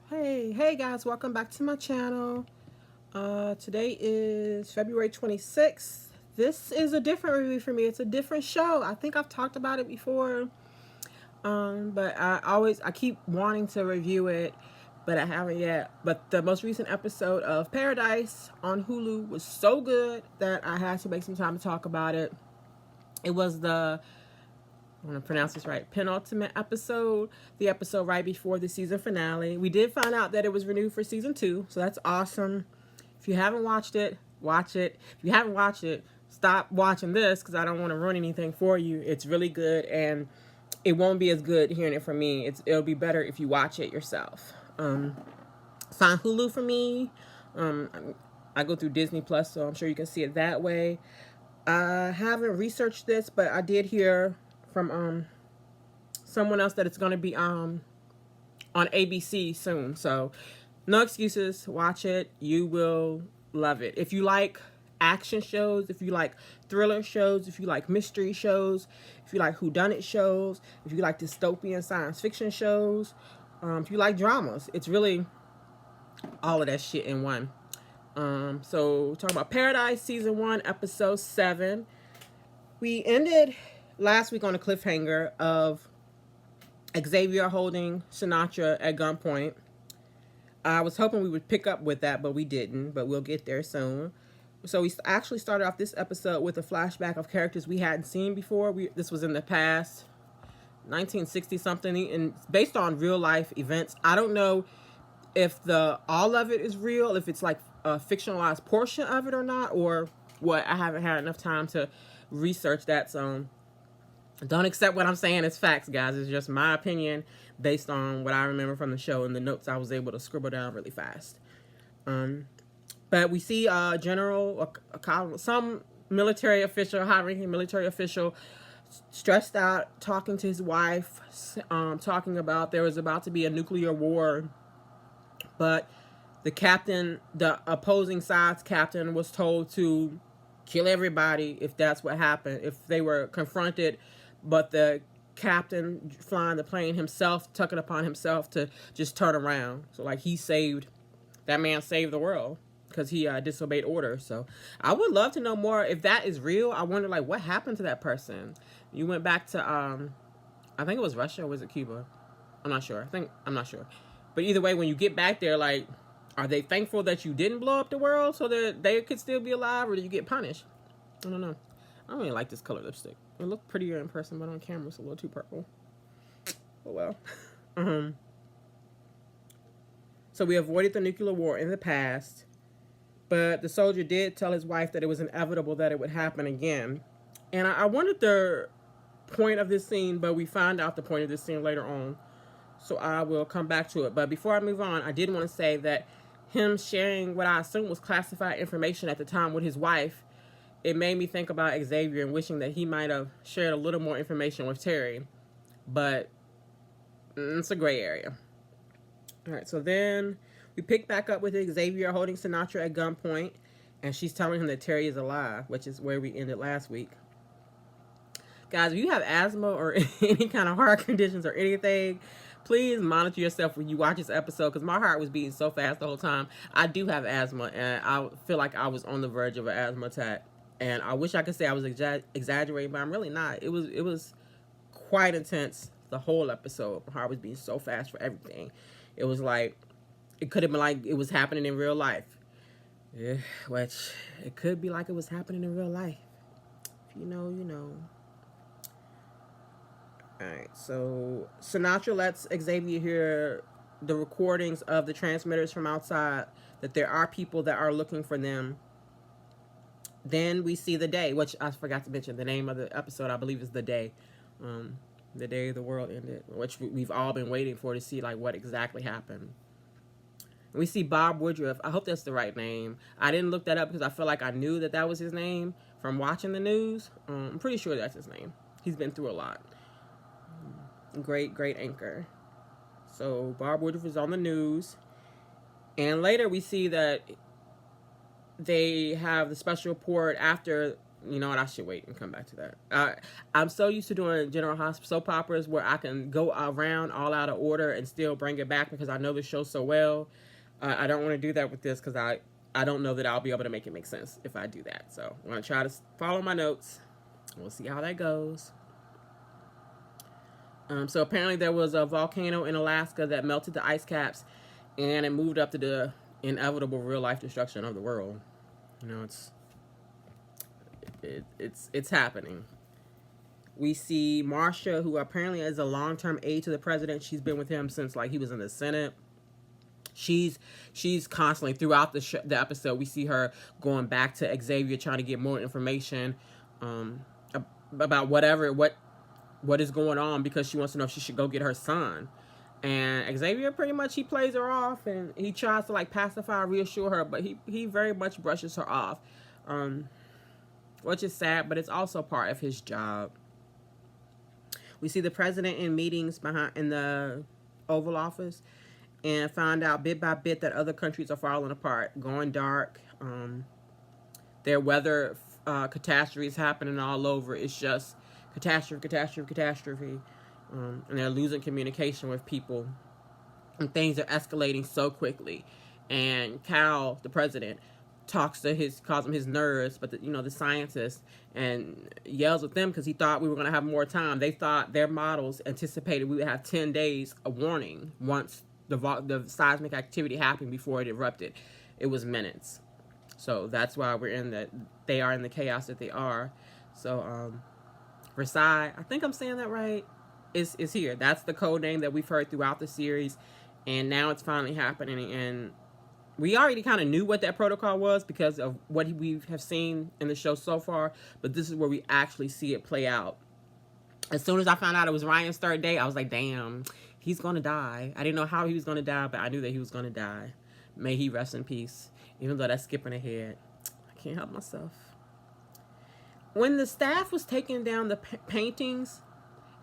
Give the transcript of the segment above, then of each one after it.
Hey guys, welcome back to my channel. Today is February 26th. This is a different review for me. It's a different show. I think I've talked about it before. But I keep wanting to review it, but I haven't yet. But the most recent episode of Paradise on Hulu was so good that I had to make some time to talk about it. It was I want to pronounce this right, penultimate episode, the episode right before the season finale. We did find out that it was renewed for season 2, so that's awesome. If you haven't watched it, watch it. If you haven't watched it, stop watching this because I don't want to ruin anything for you. It's really good, and it won't be as good hearing it from me. It'll be better if you watch it yourself. It's on Hulu for me. Um, I go through Disney Plus, so I'm sure you can see it that way. I haven't researched this, but I did hear from someone else that it's going to be on ABC soon. So no excuses. Watch it. You will love it. If you like action shows, if you like thriller shows, if you like mystery shows, if you like whodunit shows, if you like dystopian science fiction shows, if you like dramas, it's really all of that shit in one. So talking about Paradise season 1, episode 7. We ended last week on a cliffhanger of Xavier holding Sinatra at gunpoint. I was hoping we would pick up with that, but we didn't. But we'll get there soon. So we actually started off this episode with a flashback of characters we hadn't seen before. This was in the past, 1960 something, and based on real life events. I don't know if all of it is real, if it's like a fictionalized portion of it or not, or what. I haven't had enough time to research that, so don't accept what I'm saying as facts, guys. It's just my opinion based on what I remember from the show and the notes I was able to scribble down really fast. But we see some military official, high-ranking military official, stressed out, talking to his wife, talking about there was about to be a nuclear war, but the opposing side's captain was told to kill everybody if that's what happened, if they were confronted, but the captain flying the plane himself took it upon himself to just turn around. So like that man saved the world because he disobeyed orders. So I would love to know more if that is real. I wonder like what happened to that person. You went back to I think it was Russia or was it Cuba? I'm not sure. I'm not sure. But either way, when you get back there, like, are they thankful that you didn't blow up the world so that they could still be alive, or do you get punished? I don't know. I don't really like this color lipstick. It looked prettier in person, but on camera it's a little too purple. Oh well. So we avoided the nuclear war in the past, but the soldier did tell his wife that it was inevitable that it would happen again. And I wondered the point of this scene, but we find out the point of this scene later on. So I will come back to it. But before I move on, I did want to say that him sharing what I assume was classified information at the time with his wife, it made me think about Xavier and wishing that he might have shared a little more information with Terry. But it's a gray area. All right, so then we pick back up with Xavier holding Sinatra at gunpoint, and she's telling him that Terry is alive, which is where we ended last week. Guys, if you have asthma or any kind of heart conditions or anything, please monitor yourself when you watch this episode because my heart was beating so fast the whole time. I do have asthma, and I feel like I was on the verge of an asthma attack. And I wish I could say I was exaggerating, but I'm really not. It was quite intense the whole episode. My heart was beating so fast for everything. It was like, it could have been like it was happening in real life. Yeah, which, it could be like it was happening in real life. If you know, you know. Alright, so Sinatra lets Xavier hear the recordings of the transmitters from outside, that there are people that are looking for them. Then we see the day, which I forgot to mention. The name of the episode, I believe, is The Day. The day the world ended, which we've all been waiting for to see like what exactly happened. And we see Bob Woodruff. I hope that's the right name. I didn't look that up because I feel like I knew that was his name from watching the news. I'm pretty sure that's his name. He's been through a lot. Great anchor. So Bob Woodruff is on the news, and later we see that they have the special report after you know what? I should wait and come back to that. I'm so used to doing General Hospital soap operas where I can go around all out of order and still bring it back because I know the show so well. I don't want to do that with this because I don't know that I'll be able to make it make sense if I do that. So I'm going to try to follow my notes. We'll see how that goes. So apparently there was a volcano in Alaska that melted the ice caps and it moved up to the inevitable real life destruction of the world. You know, it's happening. We see Marsha, who apparently is a long-term aide to the president. She's been with him since like he was in the Senate. She's constantly throughout the episode. We see her going back to Xavier trying to get more information about what is going on because she wants to know if she should go get her son. And Xavier pretty much he plays her off and he tries to like pacify, reassure her, but he very much brushes her off, which is sad, but it's also part of his job. We see the president in meetings in the Oval Office and find out bit by bit that other countries are falling apart, going dark. Their weather catastrophes happening all over. It's just catastrophe. And they're losing communication with people. And things are escalating so quickly. And Cal, the president, calls him his nerds, but the scientists, and yells at them because he thought we were going to have more time. They thought their models anticipated we would have 10 days of warning once the seismic activity happened before it erupted. It was minutes. So that's why they are in the chaos that they are. So Versailles, I think I'm saying that right, is here. That's the code name that we've heard throughout the series, and now it's finally happening. And we already kind of knew what that protocol was because of what we have seen in the show so far, but this is where we actually see it play out. As soon as I found out it was Ryan's third day, I was like, damn, he's going to die. I didn't know how he was going to die, but I knew that he was going to die. May he rest in peace, even though that's skipping ahead. I can't help myself. When the staff was taking down the paintings,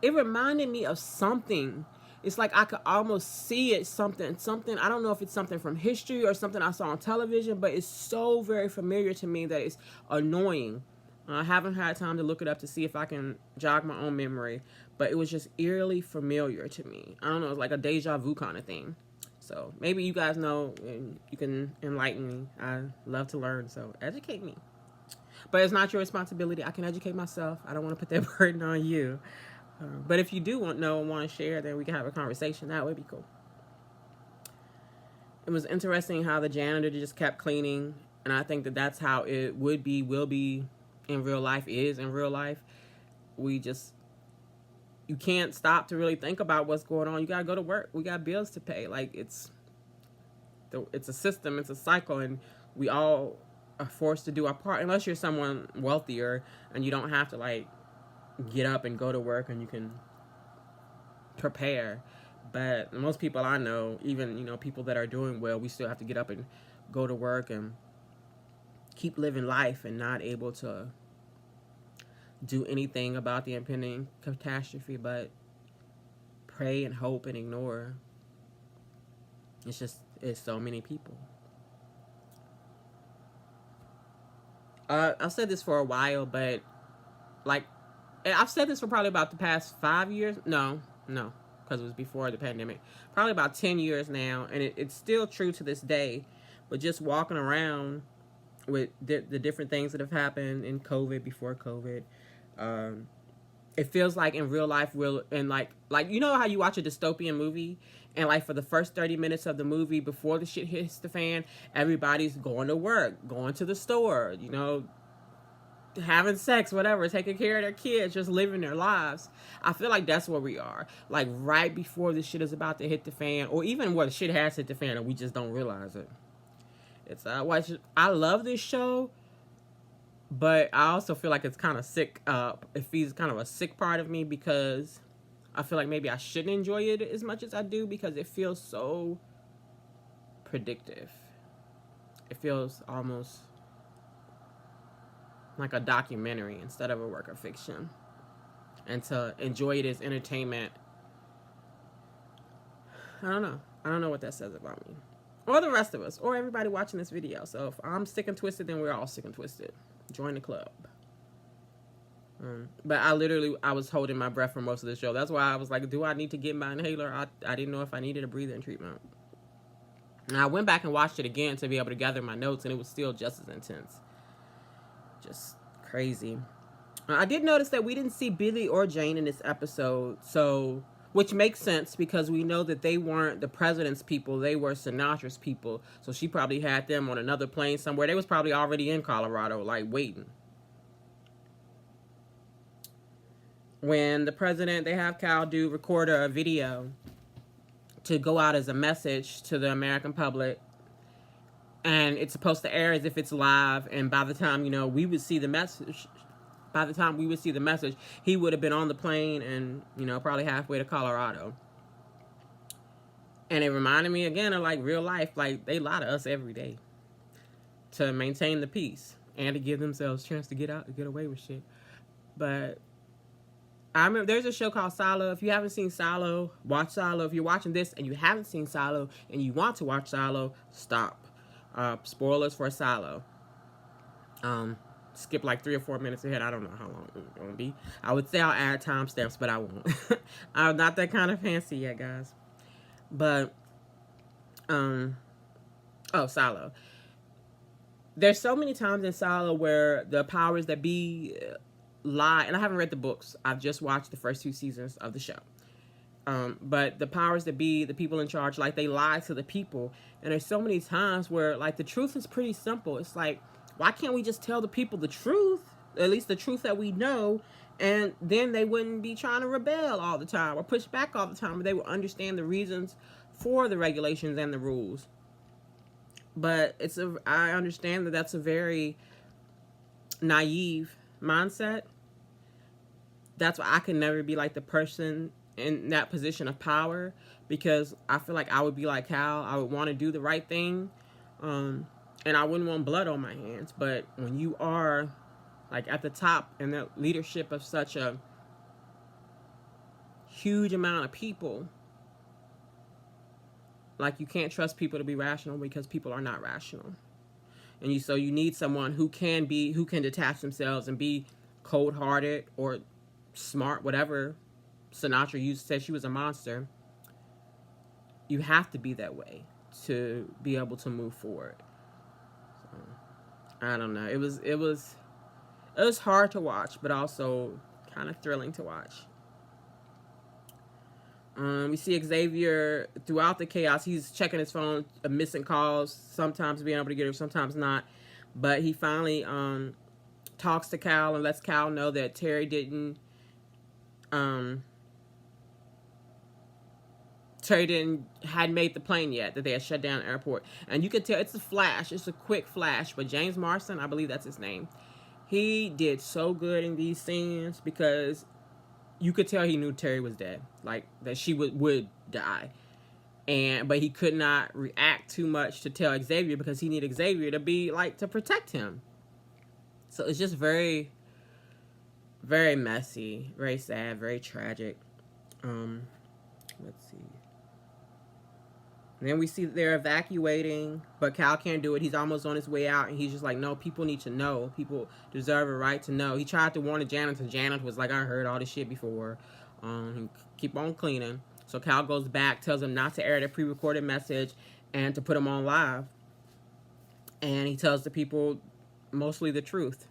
it reminded me of something. It's like I could almost see it, something. I don't know if it's something from history or something I saw on television, but it's so very familiar to me that it's annoying. I haven't had time to look it up to see if I can jog my own memory, but it was just eerily familiar to me. I don't know, it's like a deja vu kind of thing. So maybe you guys know and you can enlighten me. I love to learn, so educate me. But it's not your responsibility. I can educate myself. I don't want to put that burden on you. But if you do want to know and want to share, then we can have a conversation. That would be cool. It was interesting how the janitor just kept cleaning, and I think that that's how it will be in real life, is in real life. You can't stop to really think about what's going on. You got to go to work. We got bills to pay. Like, it's a system, it's a cycle, and we all are forced to do our part, unless you're someone wealthier and you don't have to, like, get up and go to work and you can prepare. But most people I know, even people that are doing well, we still have to get up and go to work and keep living life and not able to do anything about the impending catastrophe but pray and hope and ignore. It's so many people. I've said this for a while, but like I've said this for probably about the past 5 years. No, because it was before the pandemic. Probably about 10 years now, and it's still true to this day. But just walking around with the different things that have happened in COVID, before COVID, it feels like in real life, and like you know how you watch a dystopian movie, and like for the first 30 minutes of the movie before the shit hits the fan, everybody's going to work, going to the store, having sex, whatever, taking care of their kids, just living their lives. I feel like that's where we are. Like right before this shit is about to hit the fan, or even where the shit has hit the fan and we just don't realize it. I love this show, but I also feel like it's kind of sick. It feeds kind of a sick part of me because I feel like maybe I shouldn't enjoy it as much as I do because it feels so predictive. It feels almost like a documentary instead of a work of fiction. And to enjoy it as entertainment, I don't know what that says about me. Or the rest of us, or everybody watching this video. So if I'm sick and twisted, then we're all sick and twisted. Join the club. But I was holding my breath for most of the show. That's why I was like, do I need to get my inhaler? I didn't know if I needed a breathing treatment. And I went back and watched it again to be able to gather my notes, and it was still just as intense. Just crazy. I did notice that we didn't see Billy or Jane in this episode, so which makes sense because we know that they weren't the president's people, they were Sinatra's people. So she probably had them on another plane somewhere. They was probably already in Colorado, like waiting. When the president, they have Cal record a video to go out as a message to the American public, and it's supposed to air as if it's live, and by the time we would see the message, he would have been on the plane and probably halfway to Colorado. And it reminded me again of like real life. Like they lie to us every day to maintain the peace and to give themselves a chance to get out and get away with shit. But I remember there's a show called Silo. If you haven't seen Silo, watch Silo. If you're watching this and you haven't seen Silo and you want to watch Silo, stop. Spoilers for Silo. Skip like 3 or 4 minutes ahead. I don't know how long it's going to be. I would say I'll add timestamps, but I won't. I'm not that kind of fancy yet, guys. But, Silo. There's so many times in Silo where the powers that be lie, and I haven't read the books. I've just watched the first 2 seasons of the show. But the powers that be, the people in charge, like they lie to the people. And there's so many times where like the truth is pretty simple. It's like, why can't we just tell the people the truth, at least the truth that we know, and then they wouldn't be trying to rebel all the time or push back all the time, but they would understand the reasons for the regulations and the rules. But I understand that that's a very naive mindset. That's why I can never be like the person in that position of power, because I feel like I would be like Cal. I would want to do the right thing, and I wouldn't want blood on my hands. But when you are like at the top in the leadership of such a huge amount of people, like you can't trust people to be rational because people are not rational. And so you need someone who can detach themselves and be cold-hearted or smart, whatever Sinatra said she was a monster. You have to be that way to be able to move forward. So, I don't know. It was hard to watch, but also kind of thrilling to watch. We see Xavier throughout the chaos. He's checking his phone, missing calls, sometimes being able to get her, sometimes not. But he finally talks to Cal and lets Cal know that Terry hadn't made the plane yet, that they had shut down the airport. And you could tell it's a flash. It's a quick flash. But James Marsden, I believe that's his name, he did so good in these scenes because you could tell he knew Terry was dead, like that she would die. But he could not react too much to tell Xavier because he needed Xavier to be like to protect him. So it's just very, very messy, very sad, very tragic. Let's see. And then we see that they're evacuating, but Cal can't do it. He's almost on his way out, and he's just like, no, people need to know. People deserve a right to know. He tried to warn the janitor. Janitor was like, I heard all this shit before. Keep on cleaning. So Cal goes back, tells him not to air the pre-recorded message and to put him on live. And he tells the people mostly the truth,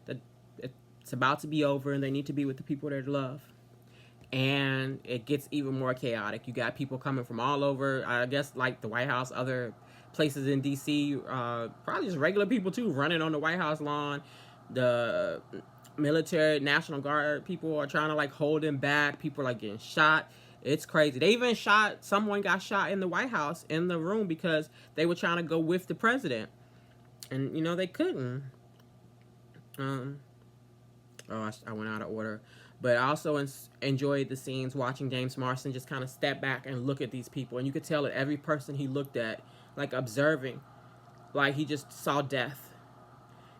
that it's about to be over and they need to be with the people they love. And it gets even more chaotic. You got people coming from all over, I guess, like the White House, other places in D.C., probably just regular people, too, running on the White House lawn. The military, National Guard people are trying to, like, hold them back. People are, like, getting shot. It's crazy. They even someone got shot in the White House, in the room, because they were trying to go with the president. And, they couldn't. I went out of order. But I also enjoyed the scenes watching James Marsden just kind of step back and look at these people. And you could tell that every person he looked at, like observing, like he just saw death.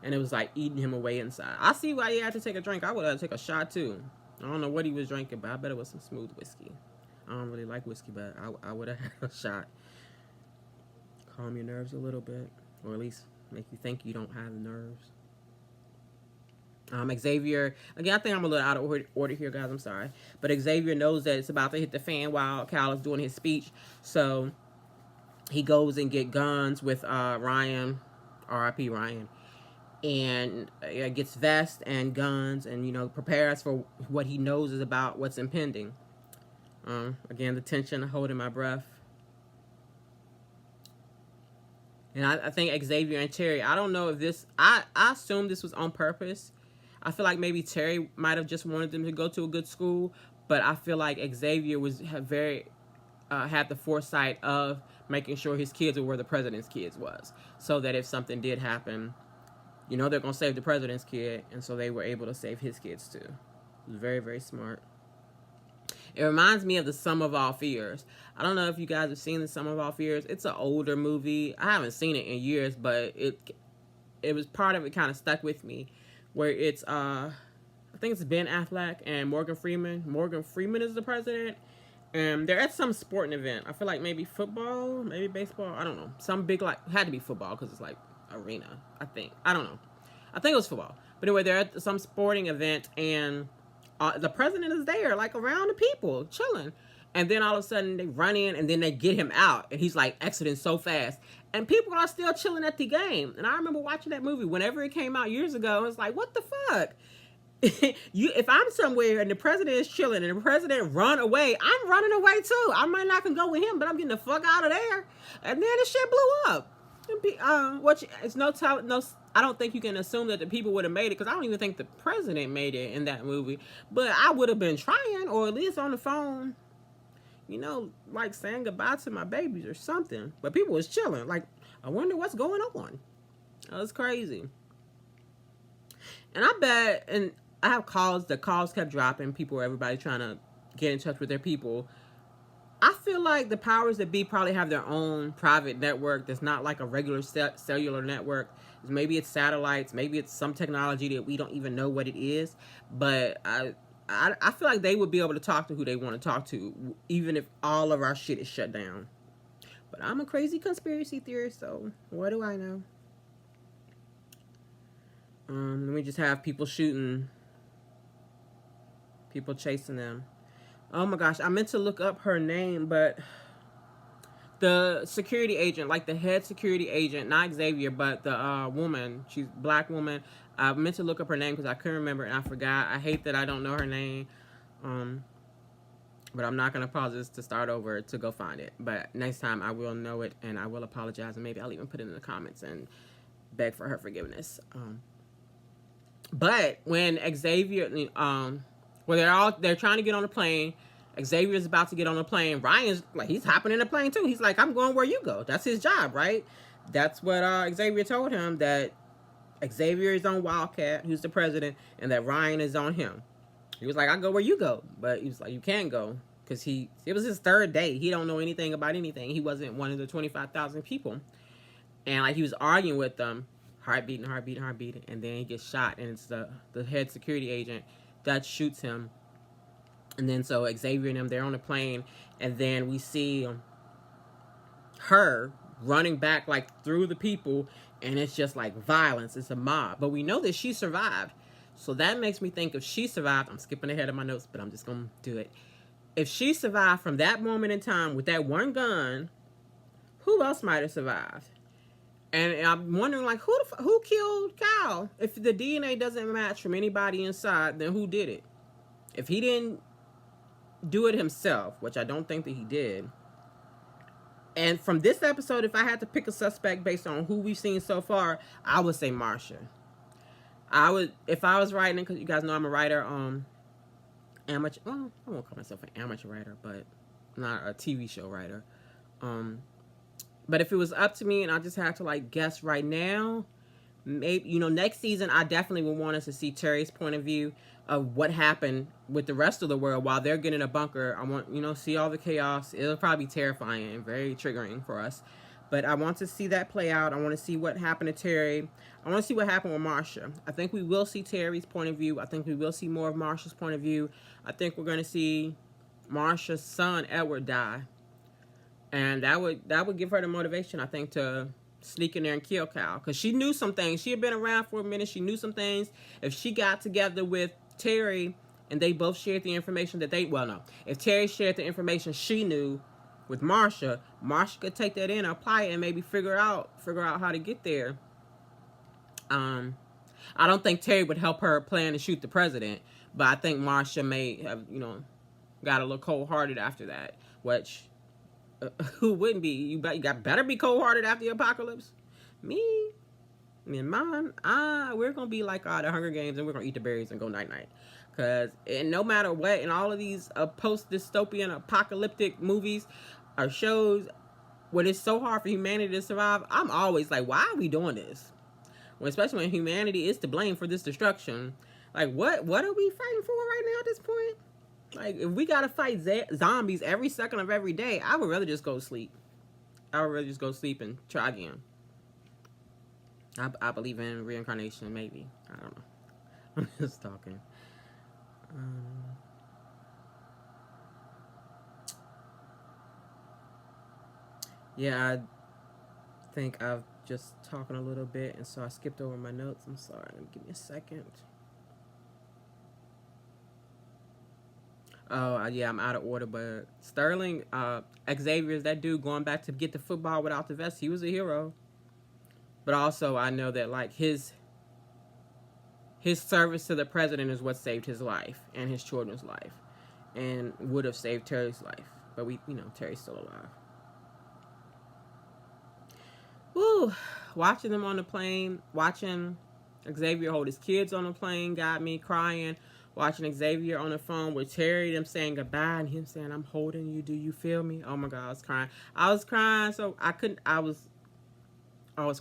And it was like eating him away inside. I see why he had to take a drink. I would have taken a shot too. I don't know what he was drinking, but I bet it was some smooth whiskey. I don't really like whiskey, but I would have had a shot. Calm your nerves a little bit. Or at least make you think you don't have the nerves. Xavier, again, I think I'm a little out of order here, guys. I'm sorry. But Xavier knows that it's about to hit the fan while Cal is doing his speech. So he goes and get guns with Ryan, R.I.P. Ryan, and gets vests and guns and, prepares for what he knows is about what's impending. Again, the tension, holding my breath. And I think Xavier and Terry, I don't know if this, I assume this was on purpose. I feel like maybe Terry might have just wanted them to go to a good school, but I feel like Xavier had the foresight of making sure his kids were where the president's kids was, so that if something did happen, they're going to save the president's kid, and so they were able to save his kids too. It was very, very smart. It reminds me of The Sum of All Fears. I don't know if you guys have seen The Sum of All Fears. It's an older movie. I haven't seen it in years, but it was part of it kind of stuck with me, where it's I think it's Ben Affleck and Morgan Freeman. Morgan Freeman is the president, and they're at some sporting event. I feel like maybe football, maybe baseball. I don't know. Some big, had to be football because it's like arena, I think. I don't know. I think it was football. But anyway, they're at some sporting event, and the president is there, around the people, chilling. And then all of a sudden, they run in, and then they get him out. And he's, exiting so fast. And people are still chilling at the game. And I remember watching that movie whenever it came out years ago. It was like, what the fuck? If I'm somewhere and the president is chilling and the president run away, I'm running away too. I might not can go with him, but I'm getting the fuck out of there. And then the shit blew up. I don't think you can assume that the people would have made it, because I don't even think the president made it in that movie. But I would have been trying, or at least on the phone, saying goodbye to my babies or something. But people was chilling. I wonder what's going on. That was crazy. And I bet, and I have calls, the calls kept dropping, everybody trying to get in touch with their people. I feel like the powers that be probably have their own private network that's not like a regular cellular network. Maybe it's satellites, maybe it's some technology that we don't even know what it is. But I feel like they would be able to talk to who they want to talk to, even if all of our shit is shut down. But I'm a crazy conspiracy theorist, so what do I know? Let me just have people shooting, people chasing them. Oh my gosh, I meant to look up her name, but the security agent, the head security agent, not Xavier, but the woman, she's a black woman. I meant to look up her name because I couldn't remember and I forgot. I hate that I don't know her name. But I'm not going to pause this to start over to go find it. But next time I will know it, and I will apologize, and maybe I'll even put it in the comments and beg for her forgiveness. But when Xavier, they're trying to get on the plane. Xavier's about to get on the plane. Ryan's he's hopping in the plane too. He's like, I'm going where you go. That's his job, right? That's what Xavier told him, that Xavier is on Wildcat, who's the president, and that Ryan is on him. He was like, I go where you go. But he was like, you can't go, because it was his third day. He don't know anything about anything. He wasn't one of the 25,000 people. And he was arguing with them, heart beating, and then he gets shot, and it's the head security agent that shoots him. And then so Xavier and them, they're on the plane, and then we see her running back through the people, and it's just violence. It's a mob. But we know that she survived. So that makes me think, if she survived, I'm skipping ahead of my notes, but I'm just going to do it. If she survived from that moment in time with that one gun, who else might have survived? And I'm wondering, who killed Cal? If the DNA doesn't match from anybody inside, then who did it? If he didn't do it himself, which I don't think that he did. And from this episode, if I had to pick a suspect based on who we've seen so far, I would say Marcia. If I was writing, because you guys know I'm a writer, amateur, well, I won't call myself an amateur writer, but not a TV show writer. But if it was up to me and I just had to guess right now, maybe, next season, I definitely would want us to see Terry's point of view of what happened with the rest of the world while they're getting a bunker. I want, see all the chaos. It'll probably be terrifying and very triggering for us. But I want to see that play out. I want to see what happened to Terry. I want to see what happened with Marcia. I think we will see Terry's point of view. I think we will see more of Marcia's point of view. I think we're going to see Marcia's son, Edward, die. And that would give her the motivation, I think, to sneak in there and kill Cal, because she knew some things. She had been around for a minute. She knew some things. If she got together with Terry and they both shared the information that they, well, no, if Terry shared the information she knew with Marsha, Marsha could take that in, apply it, and maybe figure out how to get there. I don't think Terry would help her plan to shoot the president, but I think Marsha may have, got a little cold-hearted after that, which who wouldn't be? You got better be cold-hearted after the apocalypse. Me and mine, we're gonna be like the Hunger Games, and we're gonna eat the berries and go night-night. Because no matter what, in all of these post-dystopian apocalyptic movies or shows, when it's so hard for humanity to survive, I'm always like, why are we doing this? Especially when humanity is to blame for this destruction. Like, what are we fighting for right now at this point? Like, if we gotta fight zombies every second of every day, I would rather just go to sleep. I would rather just go to sleep and try again. I believe in reincarnation, maybe. I don't know. I'm just talking. Yeah, I think I've just talking a little bit, and so I skipped over my notes. I'm sorry. Give me a second. Oh, yeah, I'm out of order, but Sterling, Xavier's that dude going back to get the football without the vest. He was a hero. But also, I know that, like, his service to the president is what saved his life and his children's life, and would have saved Terry's life. But Terry's still alive. Woo! Watching them on the plane, watching Xavier hold his kids on the plane got me crying. Watching Xavier on the phone with Terry, them saying goodbye, and him saying, "I'm holding you. Do you feel me?" Oh my God, I was crying, so I couldn't. I was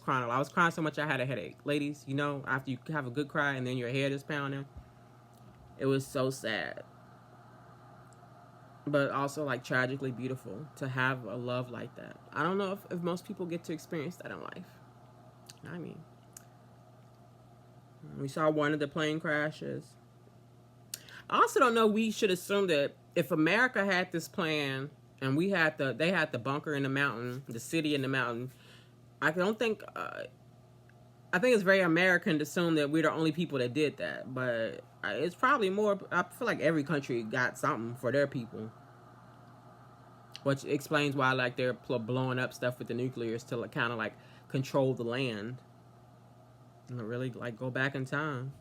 crying. I was crying so much I had a headache. Ladies, after you have a good cry and then your head is pounding, it was so sad. But also, like, tragically beautiful to have a love like that. I don't know if most people get to experience that in life. I mean, we saw one of the plane crashes. I also don't know, we should assume that if America had this plan and they had the bunker in the mountain, the city in the mountain, I think it's very American to assume that we're the only people that did that. But it's probably more, I feel like every country got something for their people. Which explains why, like, they're blowing up stuff with the nuclears to, like, kind of, like, control the land. And really, like, go back in time.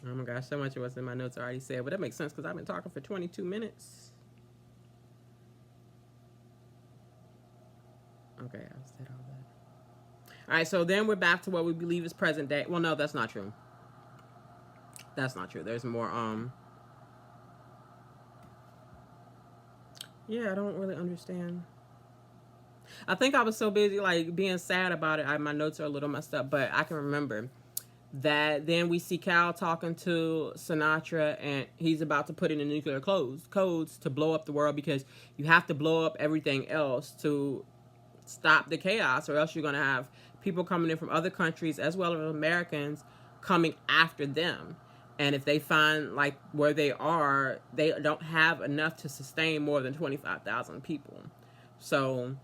Oh my gosh, so much of what's in my notes I already said. But that makes sense because I've been talking for 22 minutes. Okay, I said all that. Alright, so then we're back to what we believe is present day. Well, no, that's not true. That's not true. There's more, yeah, I don't really understand. I think I was so busy, like, being sad about it. My notes are a little messed up, but I can remember that then we see Cal talking to Sinatra, and he's about to put in the nuclear codes to blow up the world, because you have to blow up everything else to stop the chaos, or else you're going to have people coming in from other countries as well as Americans coming after them. And if they find, like, where they are, they don't have enough to sustain more than 25,000 people. So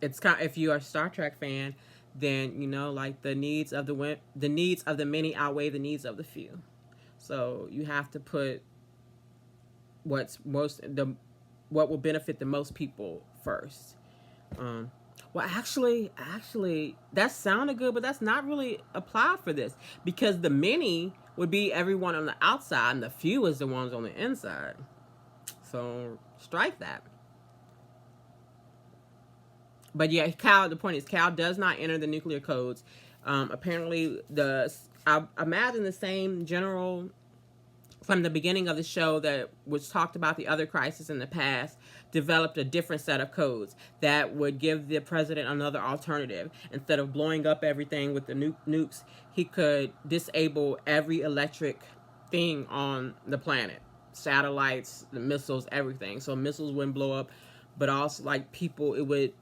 it's kind of, if you are a Star Trek fan, then like, the needs of the many outweigh the needs of the few. So you have to put what will benefit the most people first. Well, actually, that sounded good, but that's not really applied for this, because the many would be everyone on the outside, and the few is the ones on the inside. So strike that. But yeah, the point is, Cal does not enter the nuclear codes. Apparently, I imagine the same general from the beginning of the show that was talked about the other crisis in the past developed a different set of codes that would give the president another alternative. Instead of blowing up everything with the nukes, he could disable every electric thing on the planet. Satellites, the missiles, everything. So missiles wouldn't blow up, but also, like, people, it would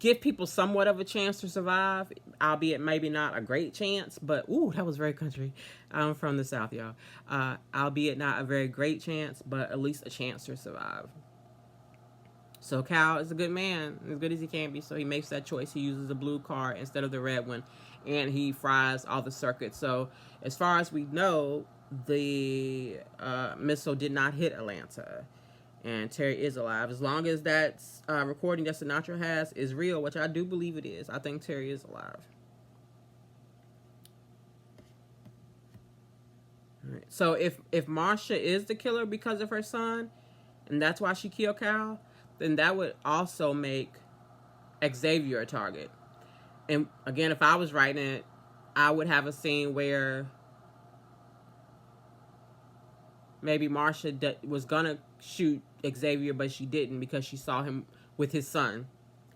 give people somewhat of a chance to survive, albeit maybe not a great chance. But ooh, that was very country. I'm from the South, y'all. Albeit not a very great chance, but at least a chance to survive. So Cal is a good man, as good as he can be. So he makes that choice. He uses a blue car instead of the red one, and he fries all the circuits. So as far as we know, the missile did not hit Atlanta, and Terry is alive. As long as that recording that Sinatra has is real, which I do believe it is, I think Terry is alive. All right. So if Marsha is the killer because of her son, and that's why she killed Cal, then that would also make Xavier a target. And again, if I was writing it, I would have a scene where maybe Marsha was gonna shoot Xavier, but she didn't because she saw him with his son,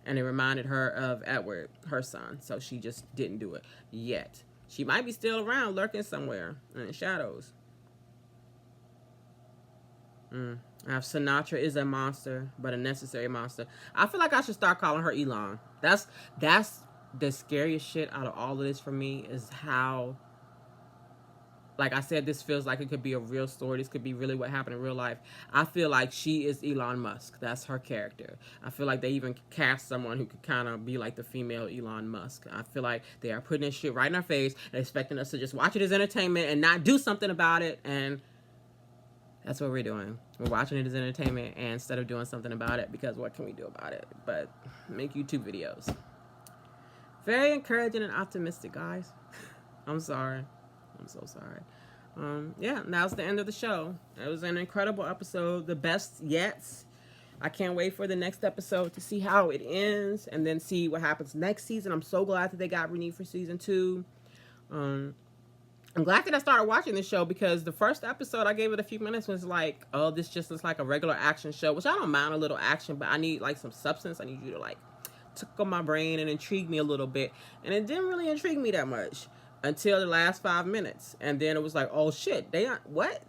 and it reminded her of Edward, her son. So she just didn't do it yet. She might be still around, lurking somewhere in the shadows. Sinatra is a monster, but a necessary monster. I feel like I should start calling her Elon. That's the scariest shit out of all of this for me, is how, like I said, this feels like it could be a real story. This could be really what happened in real life. I feel like she is Elon Musk. That's her character. I feel like they even cast someone who could kind of be like the female Elon Musk. I feel like they are putting this shit right in our face and expecting us to just watch it as entertainment and not do something about it. And that's what we're doing. We're watching it as entertainment and instead of doing something about it, because what can we do about it but make YouTube videos? Very encouraging and optimistic, guys. I'm sorry. I'm so sorry. Yeah, that's the end of the show. It was an incredible episode. The best yet. I can't wait for the next episode to see how it ends and then see what happens next season. I'm so glad that they got renewed for season 2. I'm glad that I started watching this show, because the first episode, I gave it a few minutes, was like, oh, this just looks like a regular action show, which I don't mind a little action, but I need like some substance. I need you to like tickle my brain and intrigue me a little bit. And it didn't really intrigue me that much until the last 5 minutes. And then it was like, oh shit, what?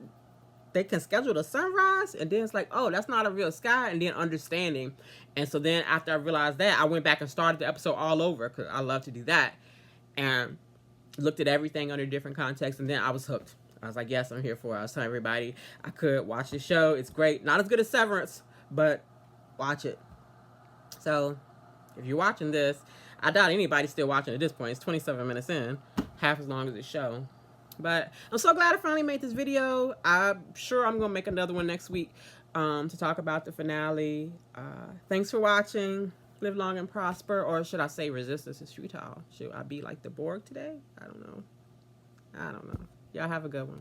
They can schedule a sunrise? And then it's like, oh, that's not a real sky. And then understanding. And so then after I realized that, I went back and started the episode all over, because I love to do that. And looked at everything under different contexts, and then I was hooked. I was like, yes, I'm here for it. I was telling everybody I could watch the show. It's great. Not as good as Severance, but watch it. So if you're watching this, I doubt anybody's still watching at this point. It's 27 minutes in, half as long as the show. But I'm so glad I finally made this video. I'm sure I'm going to make another one next week to talk about the finale. Thanks for watching. Live long and prosper, or should I say resistance is futile? Should I be like the Borg today? I don't know. Y'all have a good one.